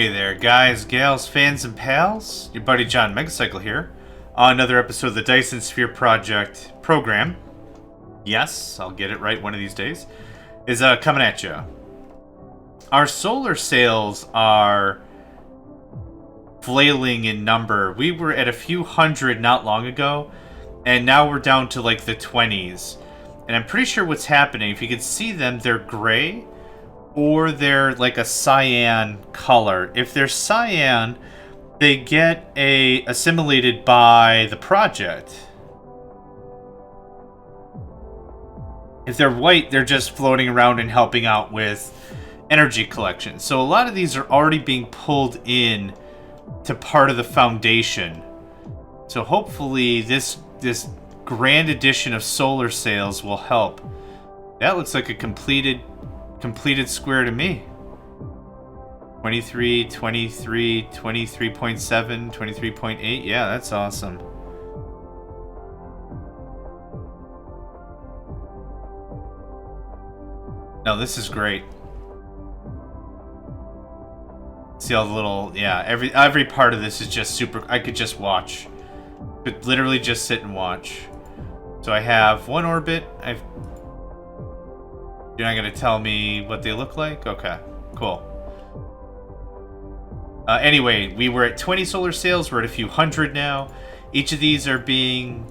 Hey there, guys, gals, fans, and pals. Your buddy John Megacycle here on another episode of the Dyson Sphere Project program. Yes, I'll get it right one of these days. Is coming at you. Our solar sails are flailing in number. We were at a few hundred not long ago, and now we're down to like the 20s. And I'm pretty sure what's happening, if you can see them, they're gray. Or they're like a cyan color. If they're cyan, they get assimilated by the project. If they're white, they're just floating around and helping out with energy collection. So a lot of these are already being pulled in to part of the foundation. So hopefully this grand addition of solar sails will help. That looks like a completed square to me. 23, 23, 23.7, 23.8. Yeah, that's awesome. No, this is great. See all the little, yeah, every part of this is just super. I could just watch. Could literally just sit and watch. So I have one orbit. You're not going to tell me what they look like? Okay, cool. Anyway, we were at 20 solar sails. We're at a few hundred now. Each of these are being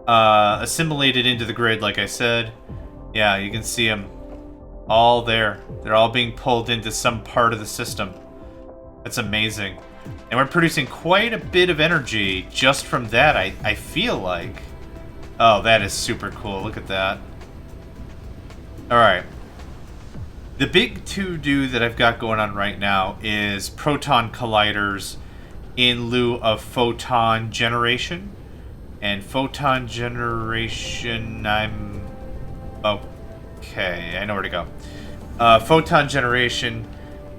assimilated into the grid, like I said. Yeah, you can see them all there. They're all being pulled into some part of the system. That's amazing. And we're producing quite a bit of energy just from that, I feel like. Oh, that is super cool. Look at that. Alright. The big to-do that I've got going on right now is proton colliders in lieu of photon generation. And photon generation, okay, I know where to go. Photon generation,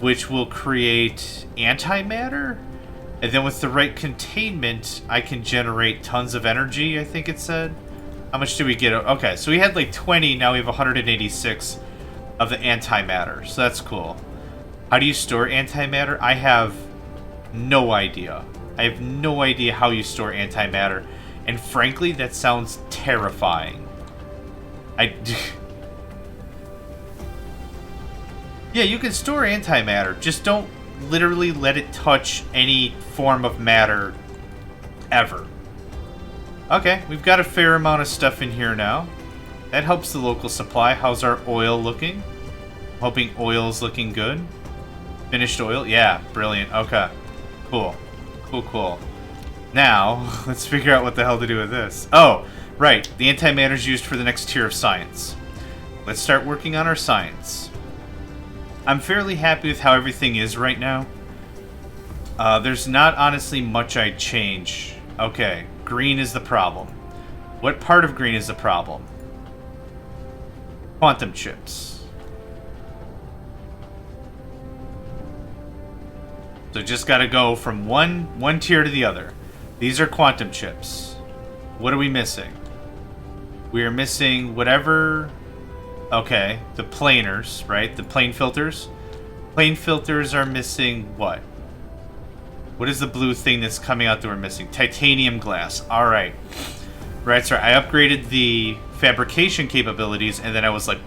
which will create antimatter. And then with the right containment, I can generate tons of energy, I think it said. How much do we get? Okay, so we had like 20, now we have 186 of the antimatter. So that's cool. How do you store antimatter? I have no idea. I have no idea how you store antimatter. And frankly, that sounds terrifying. Yeah, you can store antimatter. Just don't literally let it touch any form of matter ever. Okay, we've got a fair amount of stuff in here now. That helps the local supply. How's our oil looking? Hoping oil's looking good. Finished oil? Yeah, brilliant. Okay, cool. Cool. Now, let's figure out what the hell to do with this. Oh, right. The antimatter's used for the next tier of science. Let's start working on our science. I'm fairly happy with how everything is right now. There's not honestly much I'd change. Okay. Green is the problem. What part of green is the problem? Quantum chips. So just gotta go from one tier to the other. These are quantum chips. What are we missing? We are missing whatever... Okay, the planers, right? The plane filters. Plane filters are missing what? What is the blue thing that's coming out that we're missing? Titanium glass. Alright. Right, sorry. I upgraded the fabrication capabilities, and then I was like,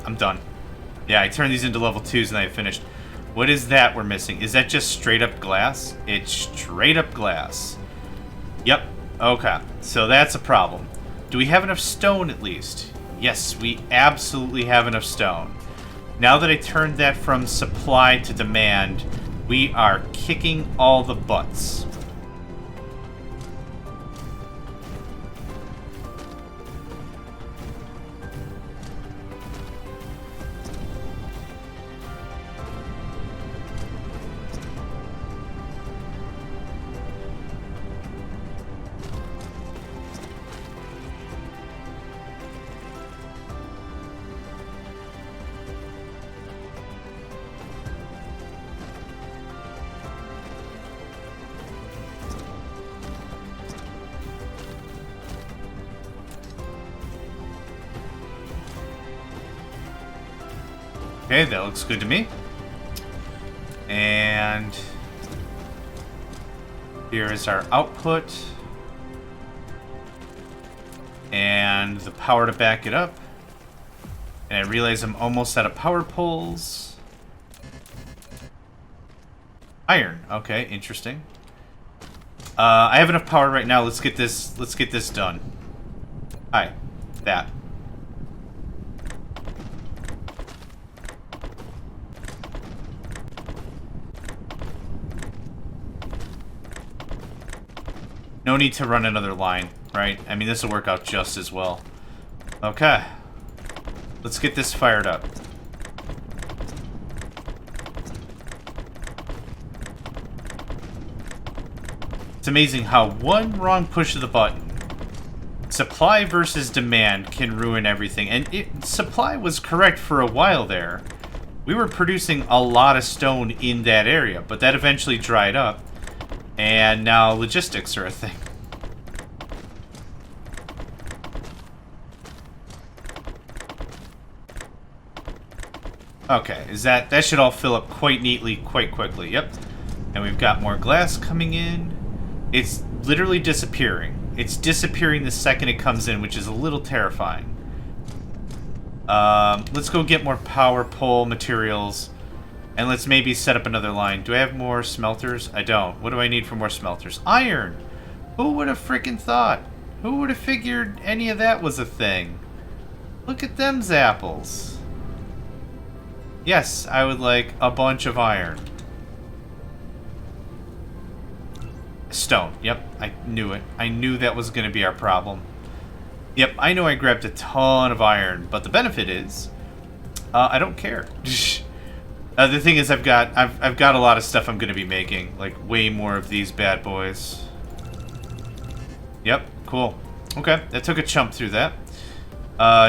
I'm done. Yeah, I turned these into level 2s, and I finished. What is that we're missing? Is that just straight up glass? It's straight up glass. Yep. Okay. So that's a problem. Do we have enough stone, at least? Yes, we absolutely have enough stone. Now that I turned that from supply to demand... we are kicking all the butts. Okay, that looks good to me. And And here is our output. And the power to back it up. And I realize I'm almost out of power poles. Iron. Okay, interesting. I have enough power right now. Let's get this done. Hi. That. No need to run another line, right? I mean, this will work out just as well. Okay. Let's get this fired up. It's amazing how one wrong push of the button, supply versus demand, can ruin everything. And supply was correct for a while there. We were producing a lot of stone in that area, but that eventually dried up. And now logistics are a thing. Okay, that should all fill up quite neatly, quite quickly. Yep. And we've got more glass coming in. It's literally disappearing. It's disappearing the second it comes in, which is a little terrifying. Let's go get more power pole materials. And let's maybe set up another line. Do I have more smelters? I don't. What do I need for more smelters? Iron! Who would have freaking thought? Who would have figured any of that was a thing? Look at them zapples. Yes, I would like a bunch of iron. Stone. Yep, I knew it. I knew that was going to be our problem. Yep, I know I grabbed a ton of iron, but the benefit is I don't care. The thing is, I've got a lot of stuff I'm going to be making, like way more of these bad boys. Yep, cool. Okay, that took a chump through that.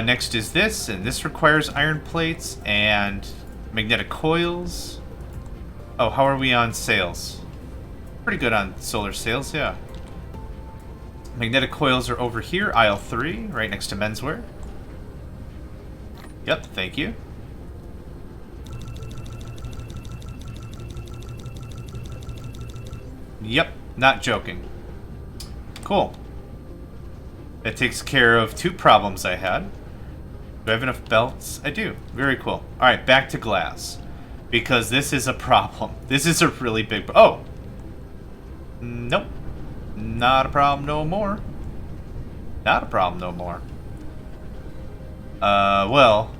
Next is this, and this requires iron plates and magnetic coils. Oh, how are we on sales? Pretty good on solar sales, yeah. Magnetic coils are over here, aisle 3, right next to menswear. Yep, thank you. Yep, not joking. Cool. That takes care of 2 problems I had. Do I have enough belts? I do. Very cool. Alright, back to glass. Because this is a problem. This is a really big... Oh! Nope. Not a problem no more. Not a problem no more. Well...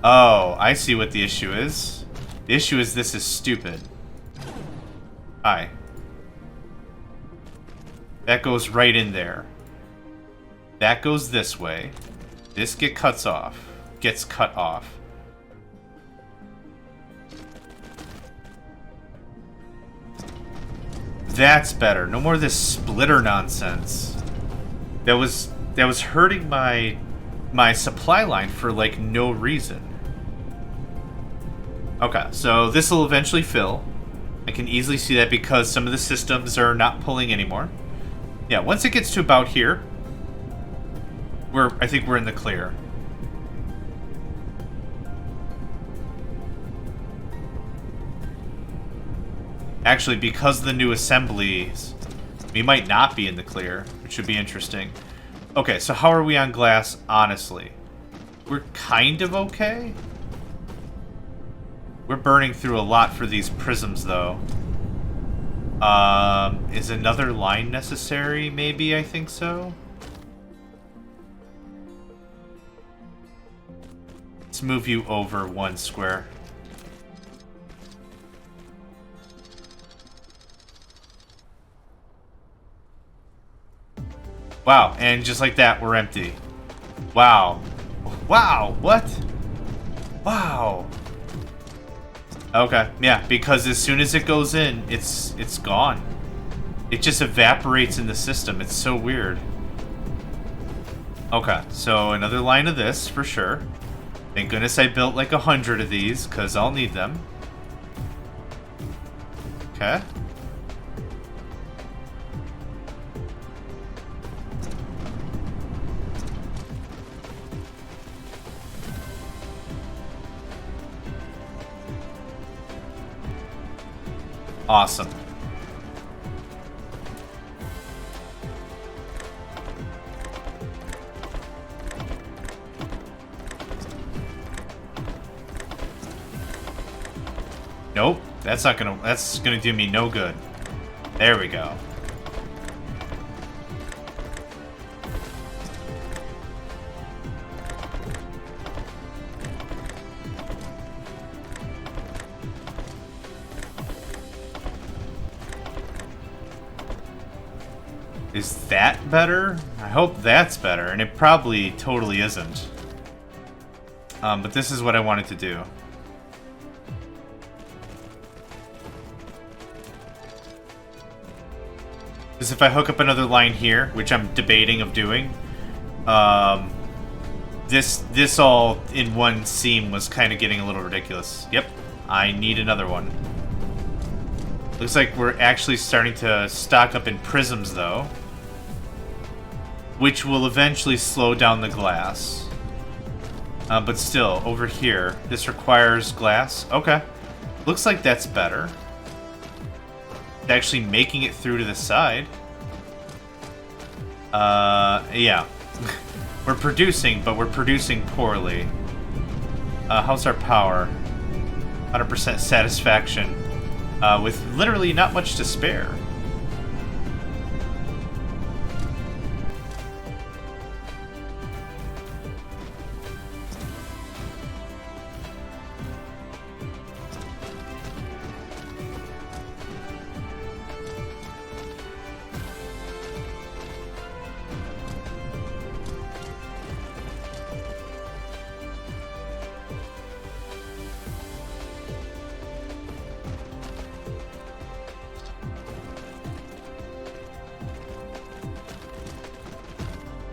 Oh, I see what the issue is. The issue is this is stupid. Hi. That goes right in there. That goes this way. This gets cut off. That's better. No more of this splitter nonsense. That was hurting my supply line for like no reason. Okay, so this will eventually fill. I can easily see that because some of the systems are not pulling anymore. Yeah, once it gets to about here, I think we're in the clear. Actually, because of the new assemblies, we might not be in the clear, which should be interesting. Okay, so how are we on glass, honestly? We're kind of okay. We're burning through a lot for these prisms, though. Is another line necessary? Maybe, I think so. Let's move you over 1 square. Wow, and just like that, we're empty. Wow. Wow, what? Wow. Okay, yeah, because as soon as it goes in, it's gone. It just evaporates in the system. It's so weird. Okay, so another line of this, for sure. Thank goodness I built like 100 of these, because I'll need them. Okay. Awesome. Nope, that's gonna do me no good. There we go. Is that better? I hope that's better, and it probably totally isn't. But this is what I wanted to do. Because if I hook up another line here, which I'm debating of doing, this all in one seam was kind of getting a little ridiculous. Yep, I need another one. Looks like we're actually starting to stock up in prisms, though, which will eventually slow down the glass. But still, over here, this requires glass. Okay, looks like that's better. Actually making it through to the side. Yeah. We're producing, but we're producing poorly. How's our power? 100% satisfaction. With literally not much to spare.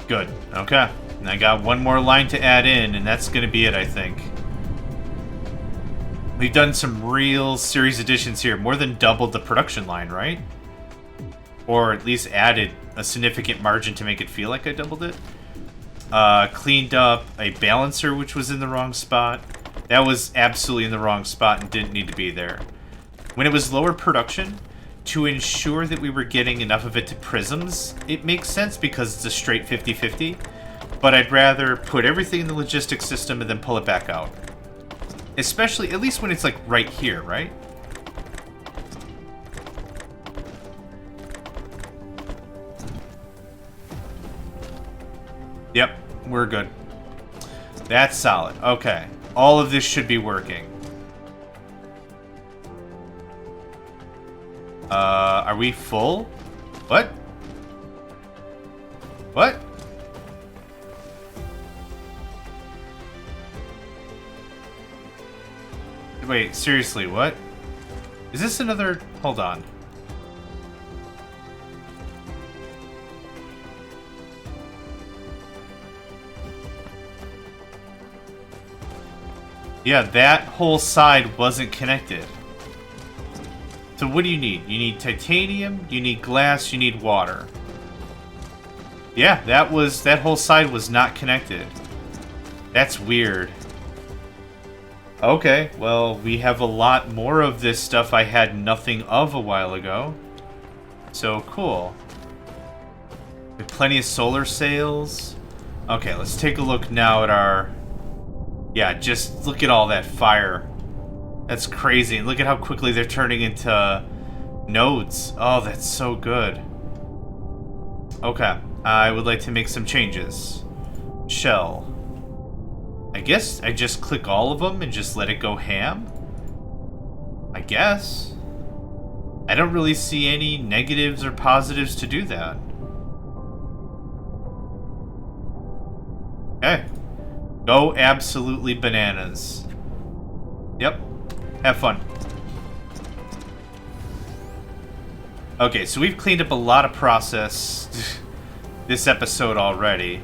Good. Okay. And I got one more line to add in, and that's going to be it, I think. We've done some real series additions here. More than doubled the production line, right? Or at least added a significant margin to make it feel like I doubled it. Cleaned up a balancer, which was in the wrong spot. That was absolutely in the wrong spot and didn't need to be there. When it was lower production, to ensure that we were getting enough of it to prisms, it makes sense because it's a straight 50-50, but I'd rather put everything in the logistics system and then pull it back out. Especially, at least when it's like right here, right? Yep, we're good. That's solid. Okay, all of this should be working. Are we full? What? What? Wait, seriously, what? Is this another... Hold on. Yeah, that whole side wasn't connected. So what do you need? You need titanium, you need glass, you need water. Yeah, that whole side was not connected. That's weird. Okay, well, we have a lot more of this stuff I had nothing of a while ago. So cool. We have plenty of solar sails. Okay, let's take a look now at our... Yeah, just look at all that fire. That's crazy. And look at how quickly they're turning into nodes. Oh, that's so good. Okay. I would like to make some changes. Shell. I guess I just click all of them and just let it go ham? I guess. I don't really see any negatives or positives to do that. Okay. Go absolutely bananas. Yep. Have fun. Okay, so we've cleaned up a lot of process this episode already.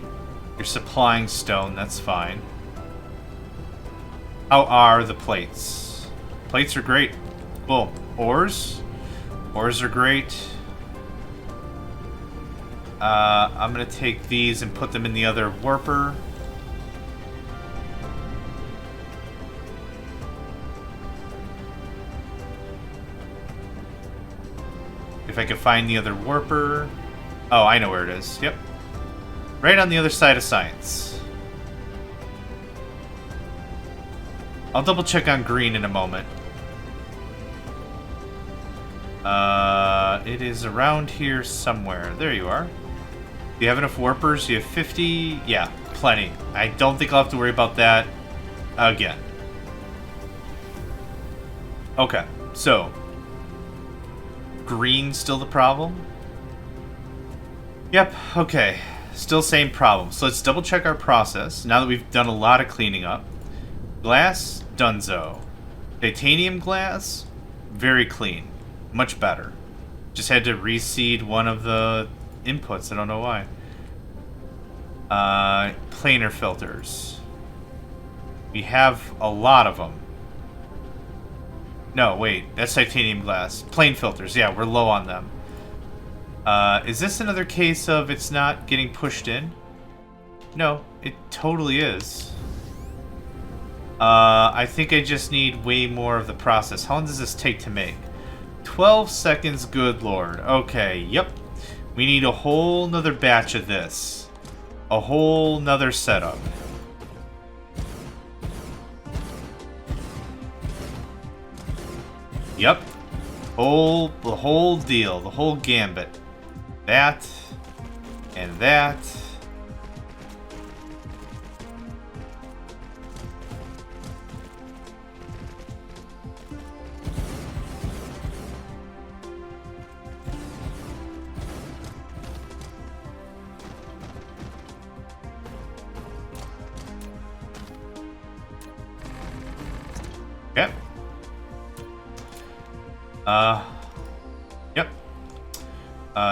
You're supplying stone, that's fine. How are the plates? Plates are great. Cool. Ores? Ores are great. I'm gonna take these and put them in the other warper. If I can find the other warper. Oh, I know where it is. Yep. Right on the other side of science. I'll double check on green in a moment. It is around here somewhere. There you are. Do you have enough warpers? You have 50? Yeah, plenty. I don't think I'll have to worry about that again. Okay, so green still the problem? Yep, okay. Still same problem. So let's double check our process now that we've done a lot of cleaning up. Glass, dunzo. Titanium glass, very clean. Much better. Just had to reseed one of the inputs. I don't know why. Planar filters. We have a lot of them. No, wait. That's titanium glass. Plane filters. Yeah, we're low on them. Is this another case of it's not getting pushed in? No, it totally is. I think I just need way more of the process. How long does this take to make? 12 seconds, good lord. Okay, yep. We need a whole nother batch of this. A whole nother setup. Yep. The whole deal. The whole gambit. That. And that. Yep. Yep.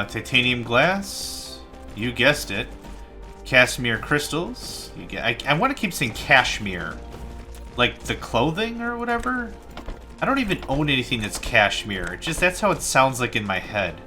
Titanium glass. You guessed it. Cashmere crystals. I want to keep saying cashmere. Like the clothing or whatever. I don't even own anything that's cashmere. That's how it sounds like in my head.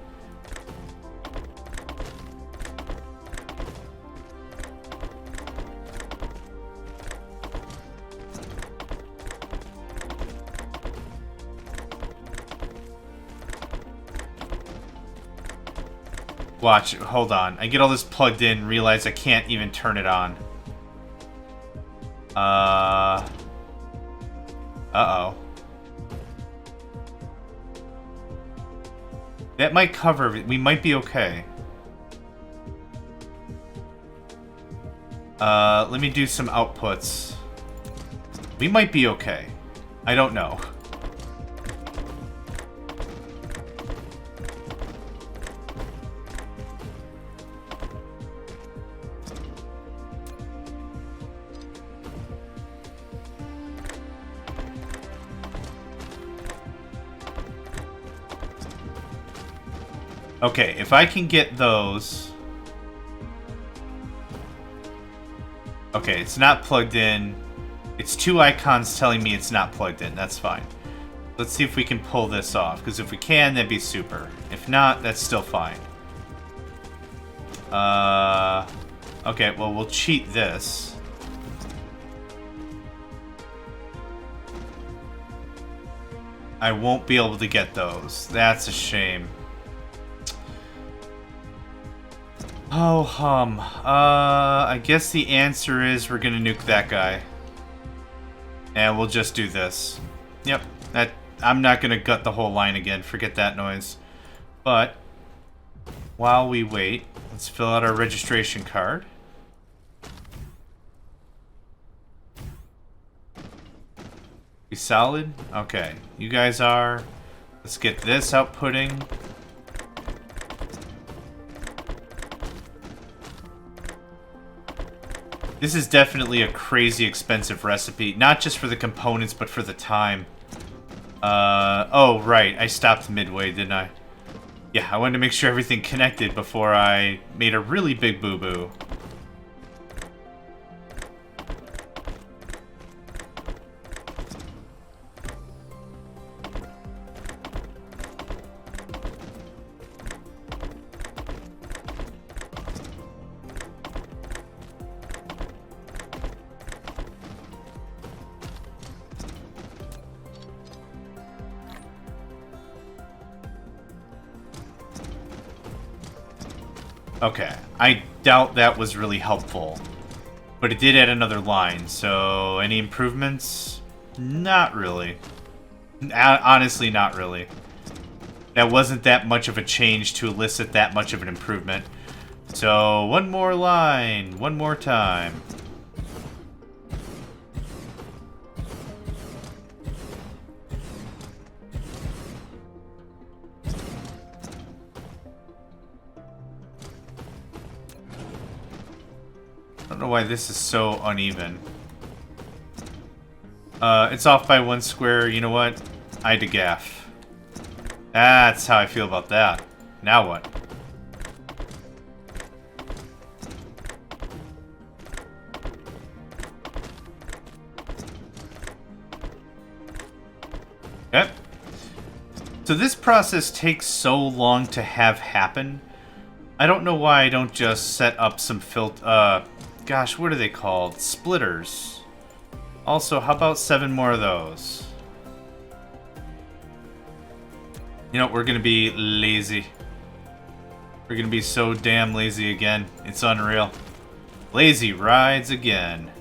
Watch, hold on. I get all this plugged in, realize I can't even turn it on. Uh-oh. That might cover it. We might be okay. Let me do some outputs. We might be okay. I don't know. Okay, if I can get those... Okay, it's not plugged in. It's two icons telling me it's not plugged in. That's fine. Let's see if we can pull this off, because if we can, that'd be super. If not, that's still fine. Okay, well, we'll cheat this. I won't be able to get those. That's a shame. Oh, I guess the answer is we're gonna nuke that guy. And we'll just do this. Yep, I'm not gonna gut the whole line again, forget that noise. But, while we wait, let's fill out our registration card. We solid? Okay, you guys are. Let's get this outputting. This is definitely a crazy expensive recipe, not just for the components, but for the time. Oh, right, I stopped midway, didn't I? Yeah, I wanted to make sure everything connected before I made a really big boo-boo. Okay, I doubt that was really helpful. But it did add another line, so any improvements? Not really. Honestly, not really. That wasn't that much of a change to elicit that much of an improvement. So, one more line, one more time. I don't know why this is so uneven. It's off by 1 square. You know what? I had to gaff. That's how I feel about that. Now what? Okay. So this process takes so long to have happen. I don't know why I don't just set up some gosh, what are they called? Splitters. Also, how about 7 more of those? You know, we're gonna be lazy. We're gonna be so damn lazy again. It's unreal. Lazy rides again.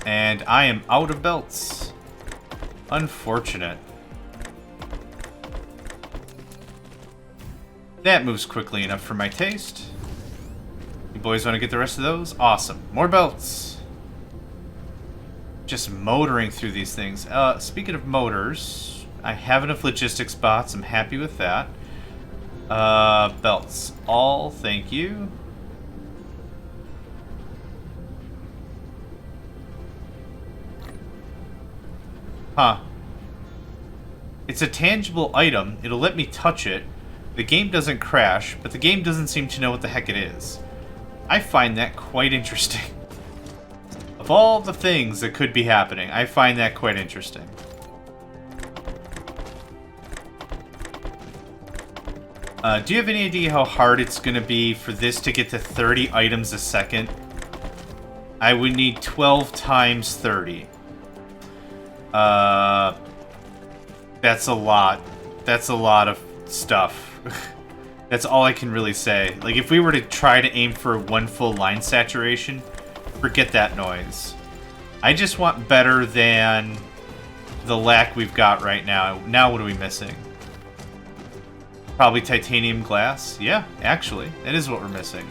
And I am out of belts. Unfortunate. That moves quickly enough for my taste. You boys want to get the rest of those? Awesome. More belts. Just motoring through these things. Speaking of motors, I have enough logistics bots. I'm happy with that. Belts. All, thank you. Huh. It's a tangible item. It'll let me touch it. The game doesn't crash, but the game doesn't seem to know what the heck it is. I find that quite interesting. Of all the things that could be happening, I find that quite interesting. Do you have any idea how hard it's going to be for this to get to 30 items a second? I would need 12 times 30. That's a lot. That's a lot of stuff. That's all I can really say. Like, if we were to try to aim for 1 full line saturation, forget that noise. I just want better than the lack we've got right now. Now what are we missing? Probably titanium glass? Yeah, actually. That is what we're missing.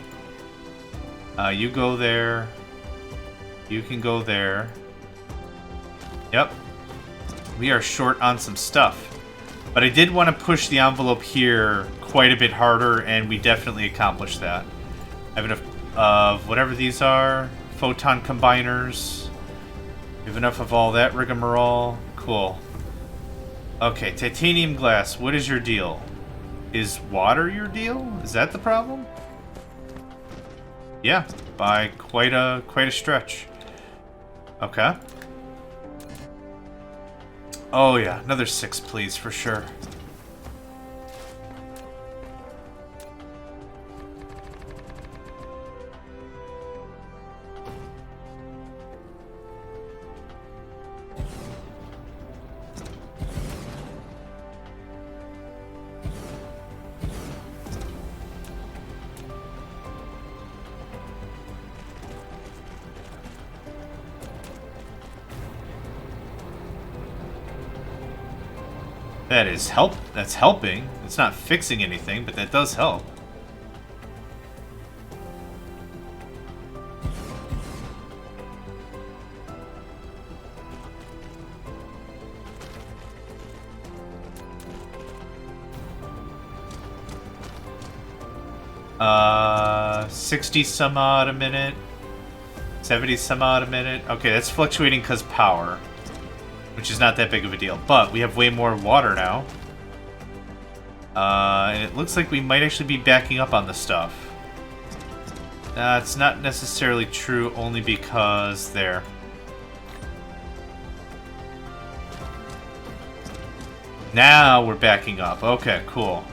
You go there. You can go there. Yep. We are short on some stuff. But I did want to push the envelope here quite a bit harder, and we definitely accomplished that. I have enough of whatever these are. Photon combiners. We have enough of all that rigmarole. Cool. Okay, titanium glass. What is your deal? Is water your deal? Is that the problem? Yeah, by quite a stretch. Okay. Oh yeah, another 6 please, for sure. That is that's helping. It's not fixing anything, but that does help. Uh, 60 some odd a minute. 70 some odd a minute. Okay, that's fluctuating because power. Which is not that big of a deal. But we have way more water now. And it looks like we might actually be backing up on the stuff. It's not necessarily true only because there. Now we're backing up. Okay, cool.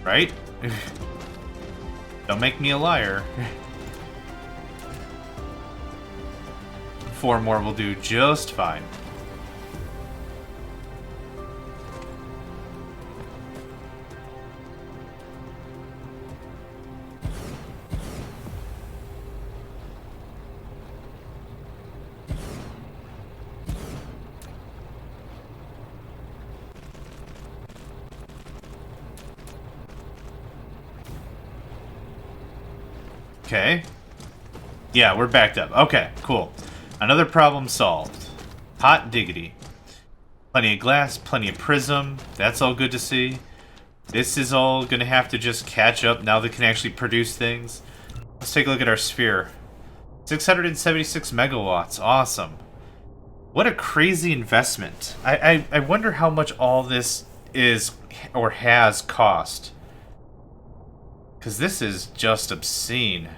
Right? Don't make me a liar. 4 more will do just fine. Okay. Yeah, we're backed up. Okay, cool. Another problem solved. Hot diggity. Plenty of glass, plenty of prism. That's all good to see. This is all gonna have to just catch up now they can actually produce things. Let's take a look at our sphere. 676 megawatts. Awesome. What a crazy investment. I wonder how much all this is or has cost. Because this is just obscene.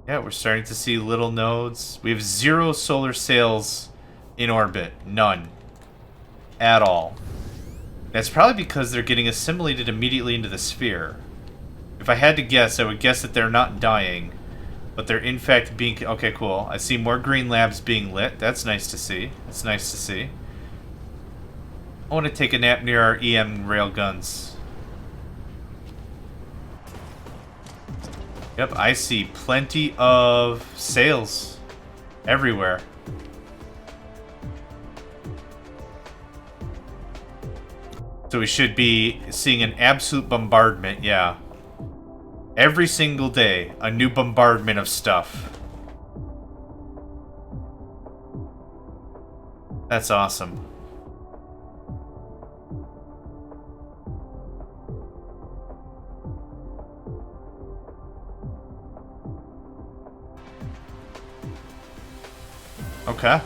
Yeah, we're starting to see little nodes. We have 0 solar sails in orbit. None. At all. That's probably because they're getting assimilated immediately into the sphere. If I had to guess, I would guess that they're not dying. But they're in fact being... Okay, cool. I see more green labs being lit. That's nice to see. That's nice to see. I want to take a nap near our EM railguns. Yep, I see plenty of sails everywhere. So we should be seeing an absolute bombardment, yeah. Every single day, a new bombardment of stuff. That's awesome. Okay.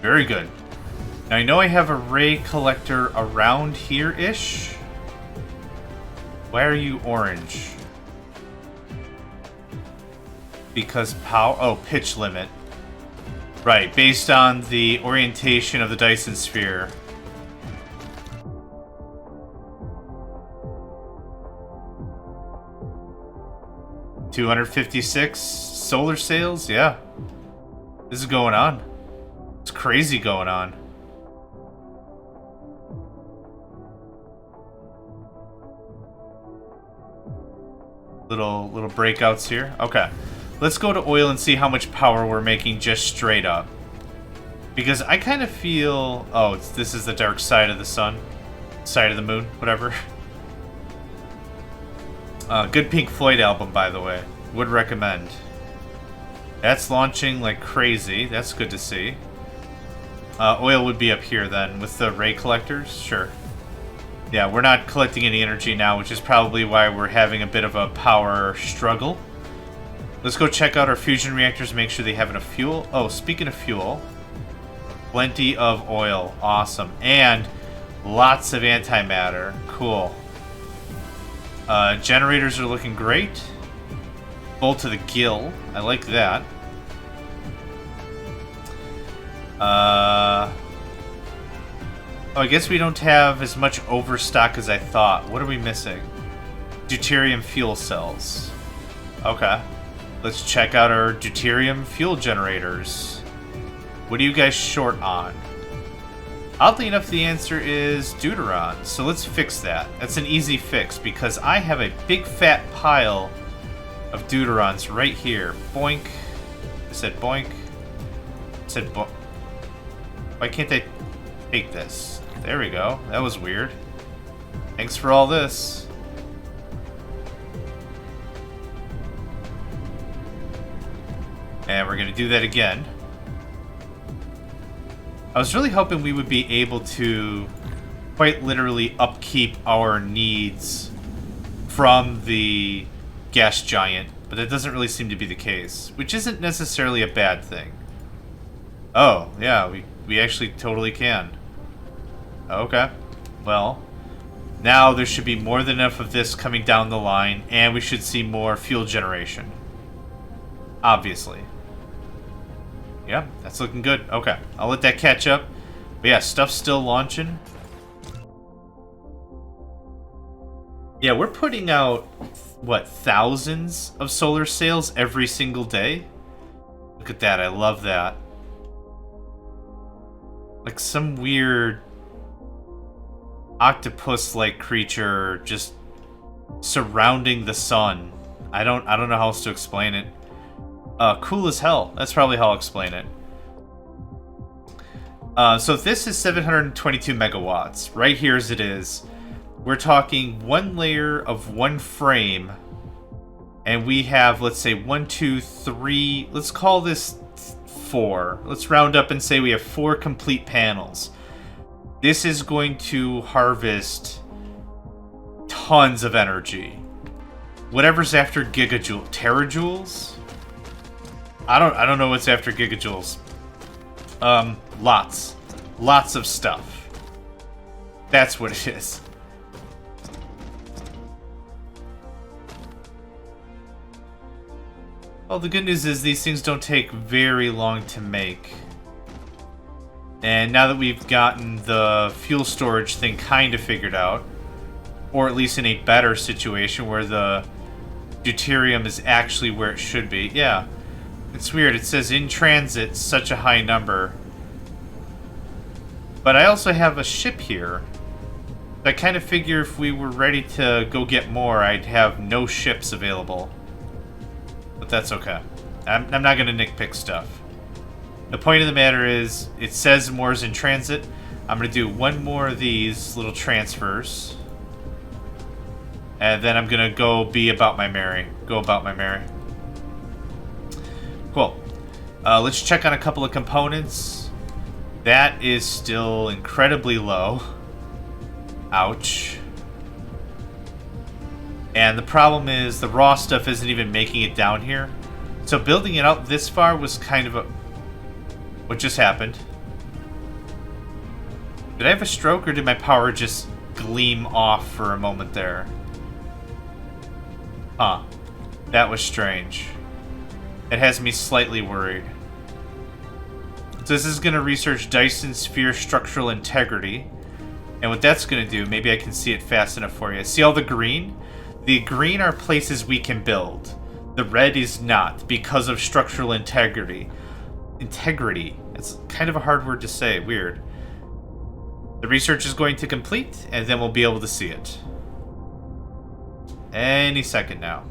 Very good. Now I know I have a ray collector around here-ish. Why are you orange? Because power... Oh, pitch limit. Right, based on the orientation of the Dyson sphere. $256 solar sails? Yeah. This is going on. It's crazy going on. Little breakouts here. Okay. Let's go to oil and see how much power we're making just straight up. Because I kind of feel... Oh, this is the dark side of the sun. Side of the moon, whatever. Good Pink Floyd album, by the way. Would recommend. That's launching like crazy. That's good to see. Oil would be up here then with the ray collectors. Sure. Yeah, we're not collecting any energy now, which is probably why we're having a bit of a power struggle. Let's go check out our fusion reactors and make sure they have enough fuel. Oh, speaking of fuel, plenty of oil. Awesome. And lots of antimatter. Cool. Generators are looking great. Full to the gill. I like that. Oh, I guess we don't have as much overstock as I thought. What are we missing? Deuterium fuel cells. Okay. Let's check out our deuterium fuel generators. What are you guys short on? Oddly enough, the answer is deuteron. So let's fix that. That's an easy fix because I have a big fat pile of deuterons right here. Boink. I said boink. I said boink. Why can't I take this? There we go. That was weird. Thanks for all this. And we're gonna do that again. I was really hoping we would be able to quite literally upkeep our needs from the gas giant, but that doesn't really seem to be the case, which isn't necessarily a bad thing. Oh, yeah, we actually totally can. Okay. Well, now there should be more than enough of this coming down the line, and we should see more fuel generation. Obviously. Yeah, that's looking good. Okay, I'll let that catch up. But yeah, stuff's still launching. Yeah, we're putting out what, thousands of solar sails every single day? Look at that, I love that. Like some weird octopus-like creature just surrounding the sun. I don't know how else to explain it. Cool as hell. That's probably how I'll explain it. So this is 722 megawatts. Right here as it is. We're talking one layer of one frame. And we have, let's say, 1, 2, 3... Let's call this 4. Let's round up and say we have 4 complete panels. This is going to harvest tons of energy. Whatever's after gigajoule, terajoules? I don't know what's after gigajoules. Lots of stuff. That's what it is. Well, the good news is these things don't take very long to make. And now that we've gotten the fuel storage thing kind of figured out, or at least in a better situation where the deuterium is actually where it should be. Yeah, it's weird. It says in transit, such a high number. But I also have a ship here. I kind of figure if we were ready to go get more, I'd have no ships available. But that's okay. I'm not going to nitpick stuff. The point of the matter is, it says more's in transit. I'm going to do one more of these little transfers. And then I'm going to go be about my merry. Go about my merry. Cool. Let's check on a couple of components. That is still incredibly low. Ouch. And the problem is the raw stuff isn't even making it down here. So building it up this far was kind of a... What just happened? Did I have a stroke or did my power just gleam off for a moment there? Huh. That was strange. It has me slightly worried. So this is going to research Dyson sphere structural integrity. And what that's going to do, maybe I can see it fast enough for you. See all the green? The green are places we can build. The red is not, because of structural integrity. Integrity. It's kind of a hard word to say. Weird. The research is going to complete, and then we'll be able to see it. Any second now.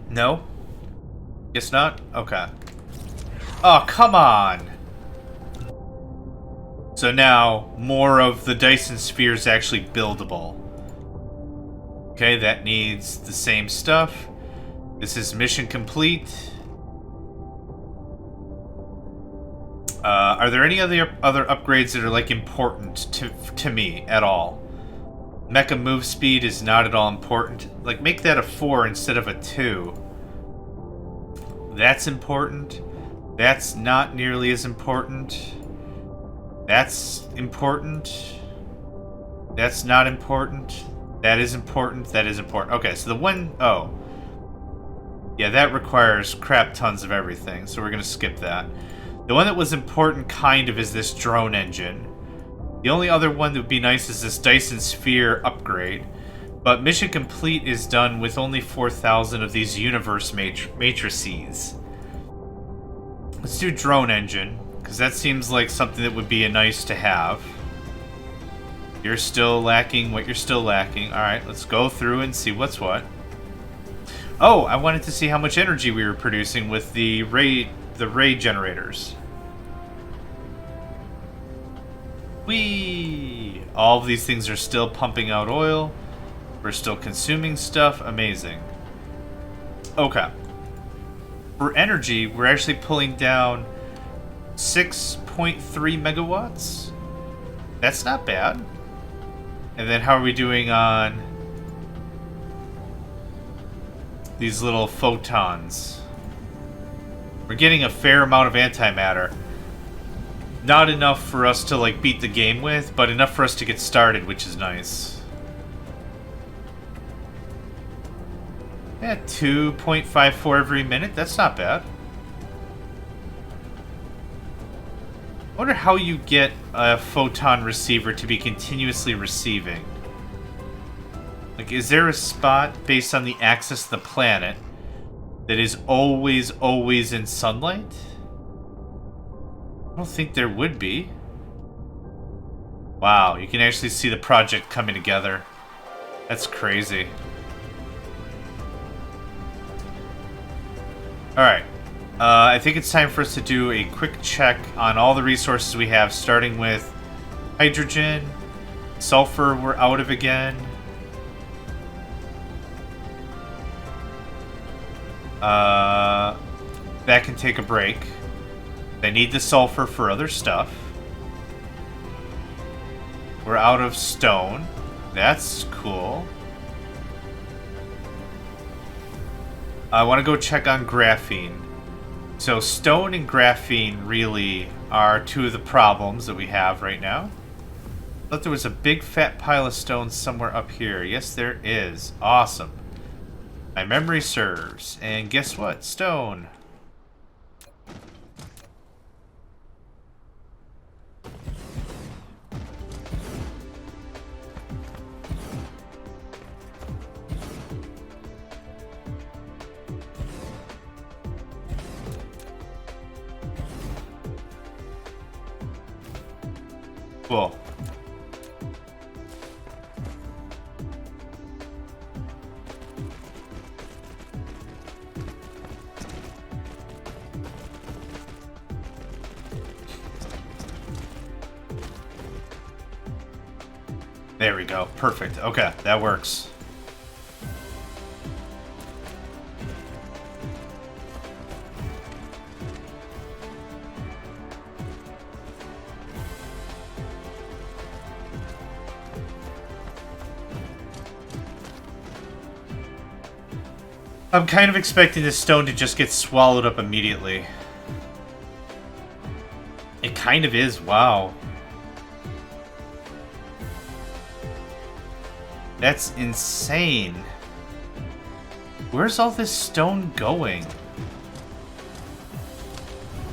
No? Guess not? Okay. Oh, come on! So now, more of the Dyson sphere is actually buildable. Okay, that needs the same stuff. This is mission complete. Are there any other upgrades that are, like, important to me at all? Mecha move speed is not at all important. Like, make that a 4 instead of a 2. That's important. That's not nearly as important. That's important. That's not important. That is important. That is important. Okay, so the one... Oh. Yeah, that requires crap tons of everything, so we're going to skip that. The one that was important, kind of, is this drone engine. The only other one that would be nice is this Dyson sphere upgrade. But mission complete is done with only 4,000 of these universe matrices. Let's do drone engine, because that seems like something that would be a nice to have. You're still lacking what you're still lacking. Alright, let's go through and see what's what. Oh, I wanted to see how much energy we were producing with the ray generators. Whee! All of these things are still pumping out oil. We're still consuming stuff. Amazing. Okay. For energy, we're actually pulling down 6.3 megawatts. That's not bad. And then how are we doing on these little photons? We're getting a fair amount of antimatter. Not enough for us to, like, beat the game with, but enough for us to get started, which is nice. Yeah, 2.54 every minute. That's not bad. wonder how you get a photon receiver to be continuously receiving. Like, is there a spot based on the axis of the planet that is always, always in sunlight? I don't think there would be. Wow, you can actually see the project coming together. That's crazy. Alright. I think it's time for us to do a quick check on all the resources we have, starting with hydrogen. Sulfur, we're out of again. That can take a break. They need the sulfur for other stuff. We're out of stone. That's cool. I want to go check on graphene. So stone and graphene really are two of the problems that we have right now. I thought there was a big fat pile of stone somewhere up here. Yes, there is. Awesome. My memory serves. And guess what? Stone. Cool. There we go. Perfect. Okay, that works. I'm kind of expecting this stone to just get swallowed up immediately. It kind of is, wow. That's insane. Where's all this stone going?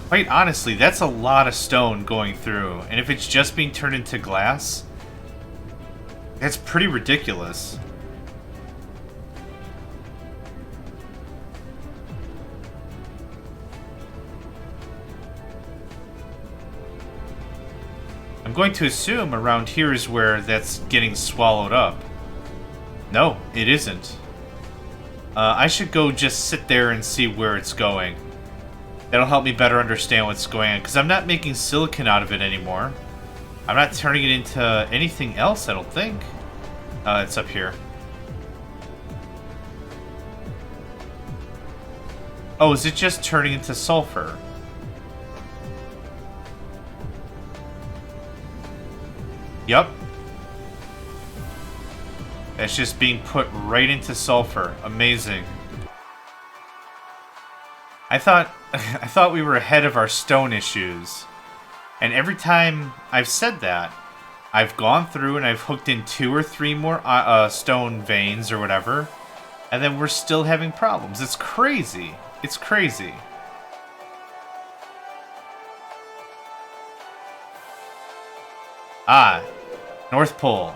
Quite honestly, that's a lot of stone going through. And if it's just being turned into glass, that's pretty ridiculous. I'm going to assume around here is where that's getting swallowed up. No, it isn't. I should go just sit there and see where it's going. That'll help me better understand what's going on, because I'm not making silicon out of it anymore. I'm not turning it into anything else, I don't think. It's up here. Oh, is it just turning into sulfur? Yup. It's just being put right into sulfur. Amazing. I thought we were ahead of our stone issues. And every time I've said that, I've gone through and I've hooked in 2 or 3 more stone veins or whatever, and then we're still having problems. It's crazy. It's crazy. Ah, North Pole.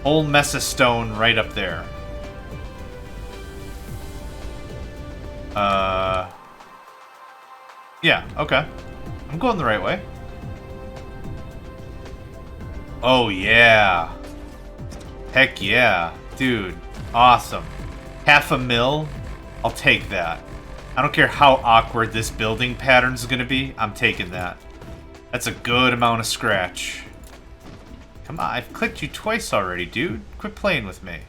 Whole mess of stone right up there. Yeah, okay. I'm going the right way. Oh, yeah. Heck yeah. Dude, awesome. 500,000? I'll take that. I don't care how awkward this building pattern's gonna be, I'm taking that. That's a good amount of scratch. Come on, I've clicked you twice already, dude. Quit playing with me.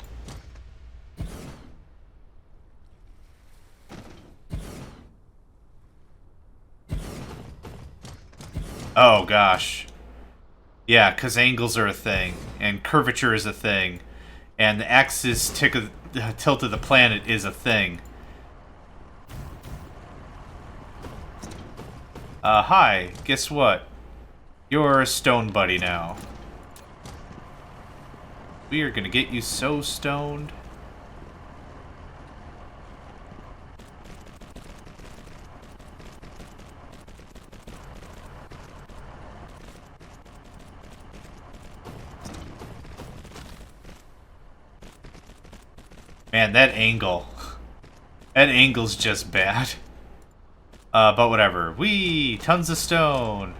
Oh, gosh. Yeah, because angles are a thing, and curvature is a thing, and the axis tilt of the planet is a thing. Hi, guess what? You're a stone buddy now. We are gonna get you so stoned. Man, that angle. That angle's just bad. But whatever. Whee! Tons of stone.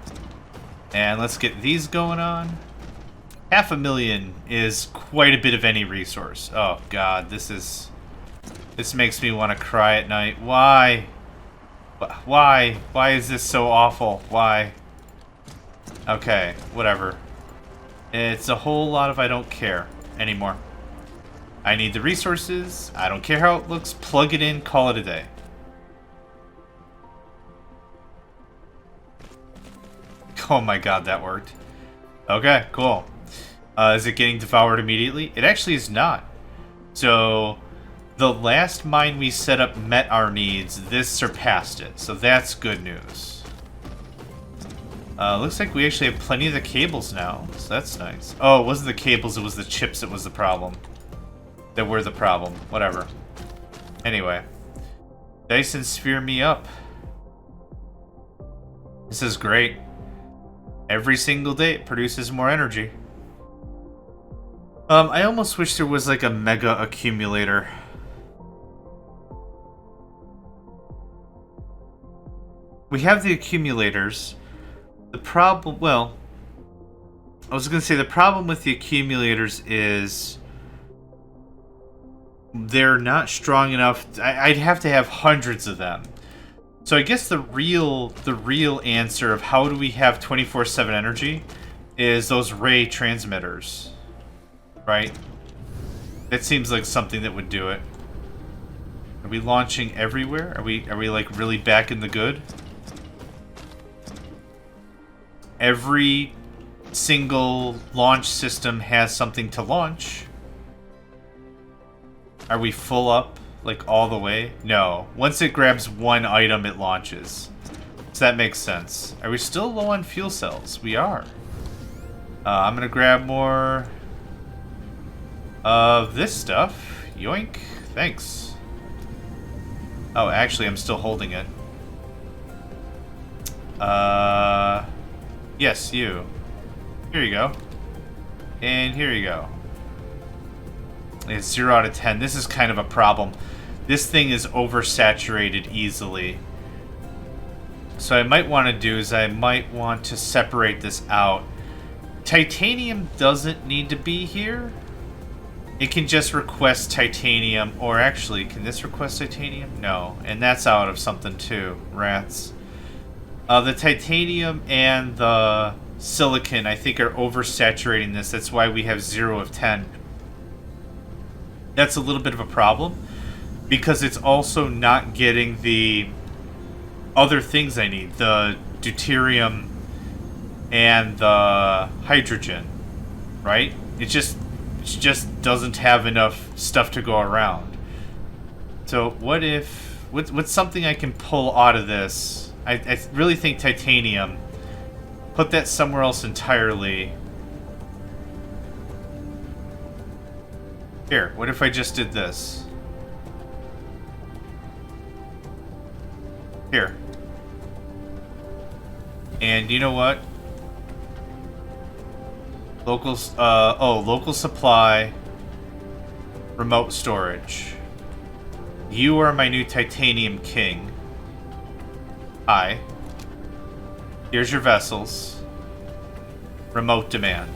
And let's get these going on. 500,000 is quite a bit of any resource. Oh god, this makes me want to cry at night. Why? Why? Why is this so awful? Why? Okay, whatever. It's a whole lot of I don't care anymore. I need the resources. I don't care how it looks. Plug it in, call it a day. Oh my god, that worked. Okay, cool. Is it getting devoured immediately? It actually is not. So, the last mine we set up met our needs. This surpassed it. So that's good news. Looks like we actually have plenty of the cables now. So that's nice. Oh, it wasn't the cables, it was the chips that was the problem. That were the problem. Whatever. Anyway. Dyson sphere me up. This is great. Every single day it produces more energy. I almost wish there was like a mega accumulator. We have the accumulators. The problem, well, I was going to say the problem with the accumulators is they're not strong enough. I'd have to have hundreds of them. So I guess the real answer of how do we have 24/7 energy is those ray transmitters, right? That seems like something that would do it. Are we launching everywhere? Are we like really back in the good? Every single launch system has something to launch. Are we full up, like, all the way? No. Once it grabs one item, it launches. So that makes sense. Are we still low on fuel cells? We are. I'm gonna grab more of this stuff. Yoink. Thanks. Oh, actually, I'm still holding it. Yes, you. Here you go. And here you go. It's 0 out of 10. This is kind of a problem. This thing is oversaturated easily. So I might want to do is I might want to separate this out. Titanium doesn't need to be here. It can just request titanium. Or actually, can this request titanium? No. And that's out of something too. Rats. The titanium and the silicon, I think, are oversaturating this. That's why we have 0 of 10. That's a little bit of a problem because it's also not getting the other things I need, the deuterium and the hydrogen, right? It just doesn't have enough stuff to go around. So what's something I can pull out of this? I really think titanium. Put that somewhere else entirely. Here, what if I just did this? Here. And you know what? Local supply. Remote storage. You are my new titanium king. Hi. Here's your vessels. Remote demand.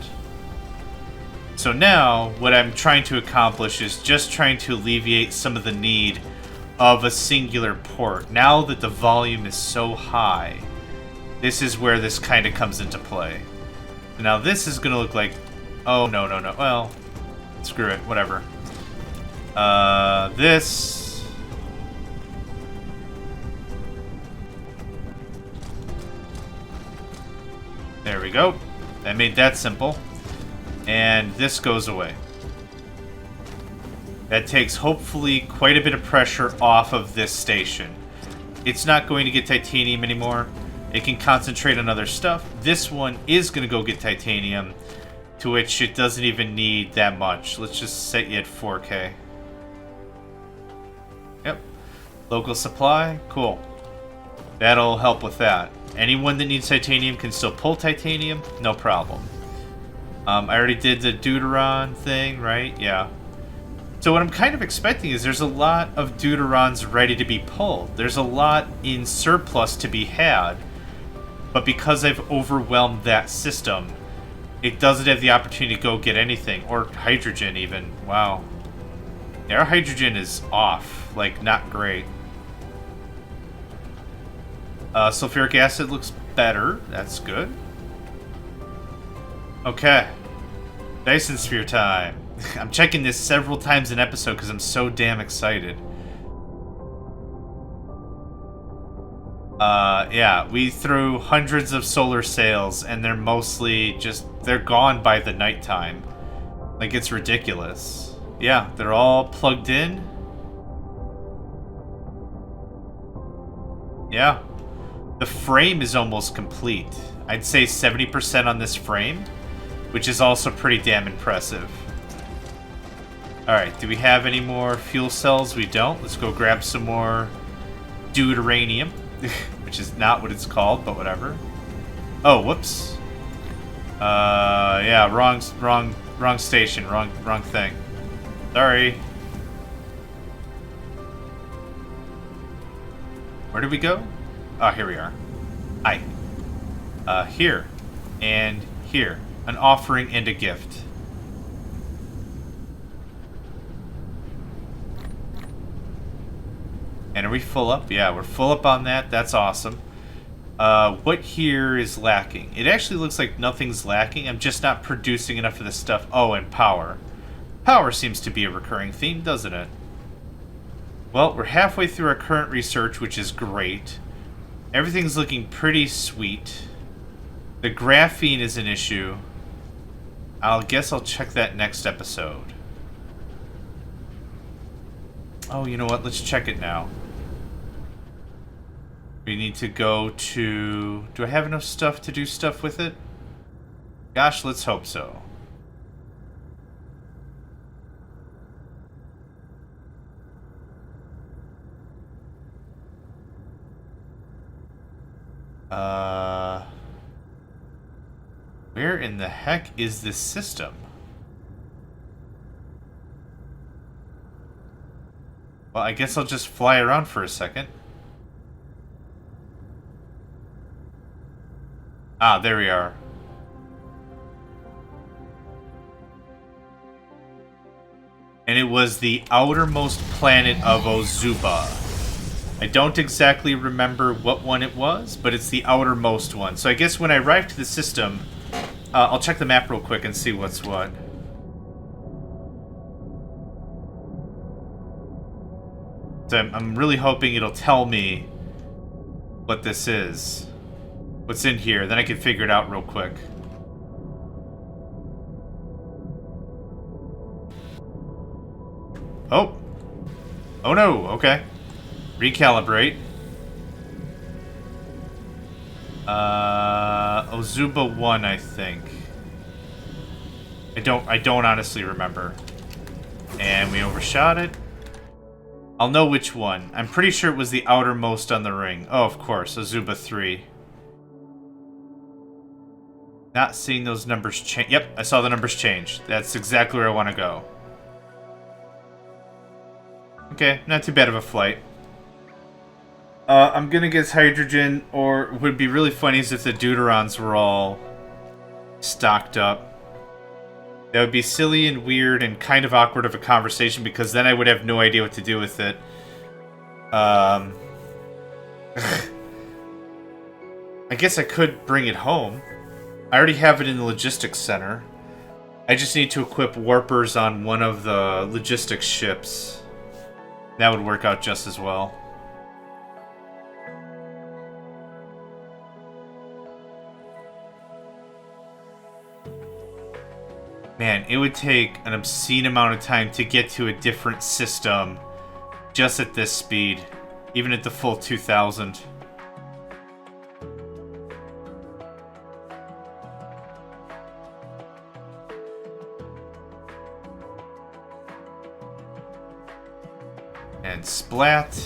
So now, what I'm trying to accomplish is just trying to alleviate some of the need of a singular port. Now that the volume is so high, this is where this kind of comes into play. Now this is going to look like... Oh, no. Well, screw it. Whatever. This... There we go. I made that simple. And this goes away. That takes, hopefully, quite a bit of pressure off of this station. It's not going to get titanium anymore. It can concentrate on other stuff. This one is going to go get titanium, to which it doesn't even need that much. Let's just set you at 4K. Yep. Local supply. Cool. That'll help with that. Anyone that needs titanium can still pull titanium. No problem. I already did the deuteron thing, right? Yeah. So what I'm kind of expecting is there's a lot of Deuterons ready to be pulled. There's a lot in surplus to be had. But because I've overwhelmed that system, it doesn't have the opportunity to go get anything. Or hydrogen even. Wow. Yeah, our hydrogen is off. Like, not great. Sulfuric acid looks better. That's good. Okay. Dyson sphere time. I'm checking this several times an episode because I'm so damn excited. Yeah, we threw hundreds of solar sails and they're mostly just, they're gone by the nighttime. Like, it's ridiculous. Yeah, they're all plugged in. Yeah. The frame is almost complete. I'd say 70% on this frame, which is also pretty damn impressive. Alright, do we have any more fuel cells? We don't. Let's go grab some more deuteranium, which is not what it's called, but whatever. Oh, whoops. Yeah, wrong station, wrong thing. Sorry. Where did we go? Oh, here we are. Hi. Here. And here. An offering and a gift. And are we full up? Yeah, we're full up on that. That's awesome. What here is lacking? It actually looks like nothing's lacking. I'm just not producing enough of this stuff. Oh, and power. Power seems to be a recurring theme, doesn't it? Well, we're halfway through our current research, which is great. Everything's looking pretty sweet. The graphene is an issue. I guess I'll check that next episode. Oh, you know what? Let's check it now. We need to go to... Do I have enough stuff to do stuff with it? Gosh, let's hope so. Where in the heck is this system? Well, I guess I'll just fly around for a second. Ah, there we are. And it was the outermost planet of Ozuba. I don't exactly remember what one it was, but it's the outermost one. So I guess when I arrive to the system, I'll check the map real quick and see what's what. So I'm really hoping it'll tell me what this is. What's in here, then I can figure it out real quick. Oh. Oh no, okay. Recalibrate. Ozuba 1, I think. I don't honestly remember. And we overshot it. I'll know which one. I'm pretty sure it was the outermost on the ring. Oh, of course, Ozuba 3. Not seeing those numbers change. Yep, I saw the numbers change. That's exactly where I want to go. Okay, not too bad of a flight. I'm gonna guess hydrogen, or what would be really funny is if the deuterons were all stocked up. That would be silly and weird and kind of awkward of a conversation because then I would have no idea what to do with it. I guess I could bring it home. I already have it in the logistics center. I just need to equip warpers on one of the logistics ships. That would work out just as well. Man, it would take an obscene amount of time to get to a different system just at this speed, even at the full 2000. And splat.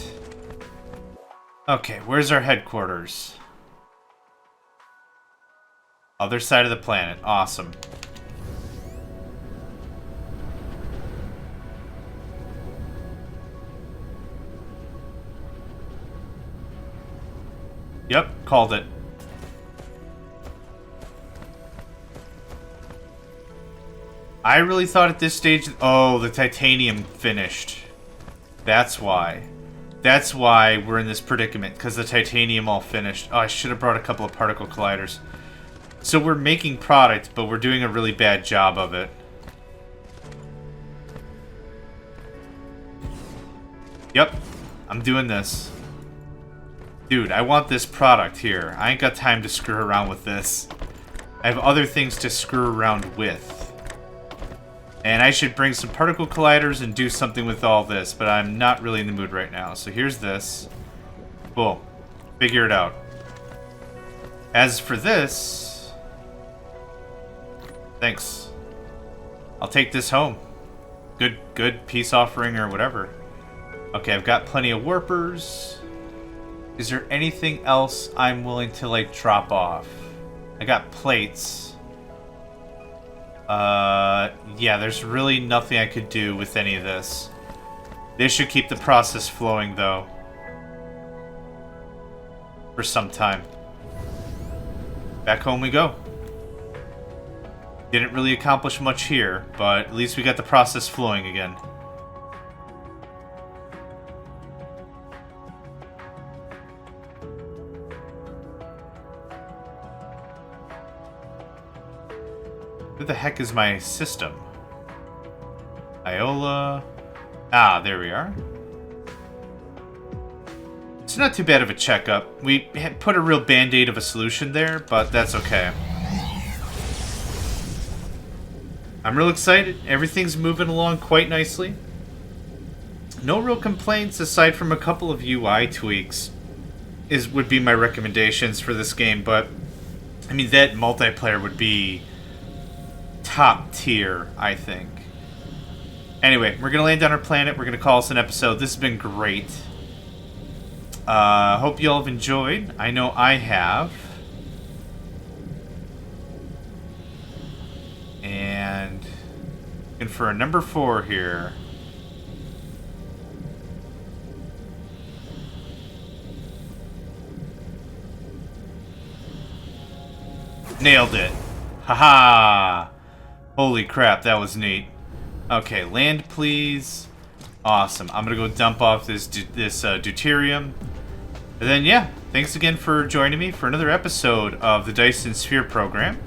Okay, where's our headquarters? Other side of the planet. Awesome. Yep, called it. I really thought at this stage... Oh, the titanium finished. That's why. That's why we're in this predicament, because the titanium all finished. Oh, I should have brought a couple of particle colliders. So we're making product, but we're doing a really bad job of it. Yep, I'm doing this. Dude, I want this product here. I ain't got time to screw around with this. I have other things to screw around with. And I should bring some particle colliders and do something with all this, but I'm not really in the mood right now. So here's this. Cool. Figure it out. As for this... Thanks. I'll take this home. Good peace offering or whatever. Okay, I've got plenty of warpers. Is there anything else I'm willing to, like, drop off? I got plates. Yeah, there's really nothing I could do with any of this. They should keep the process flowing, though. For some time. Back home we go. Didn't really accomplish much here, but at least we got the process flowing again. Who the heck is my system? Iola. Ah, there we are. It's not too bad of a checkup. We had put a real band-aid of a solution there, but that's okay. I'm real excited. Everything's moving along quite nicely. No real complaints aside from a couple of UI tweaks would be my recommendations for this game, but I mean that multiplayer would be top tier, I think. Anyway, we're gonna land on our planet. We're gonna call this an episode. This has been great. Hope you all have enjoyed. I know I have. And looking for a number 4 here. Nailed it. Haha. Holy crap, that was neat. Okay, land please. Awesome. I'm gonna go dump off this deuterium. And then, yeah, thanks again for joining me for another episode of the Dyson Sphere program.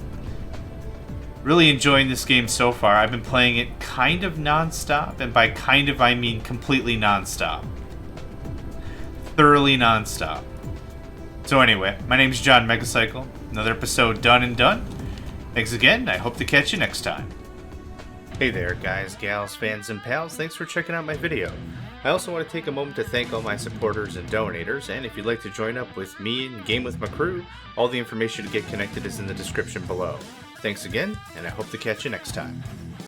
Really enjoying this game so far. I've been playing it kind of non-stop, and by kind of I mean completely non-stop. Thoroughly non-stop. So anyway, my name's John Megacycle. Another episode done and done. Thanks again, I hope to catch you next time. Hey there, guys, gals, fans, and pals. Thanks for checking out my video. I also want to take a moment to thank all my supporters and donators, and if you'd like to join up with me and game with my crew, all the information to get connected is in the description below. Thanks again, and I hope to catch you next time.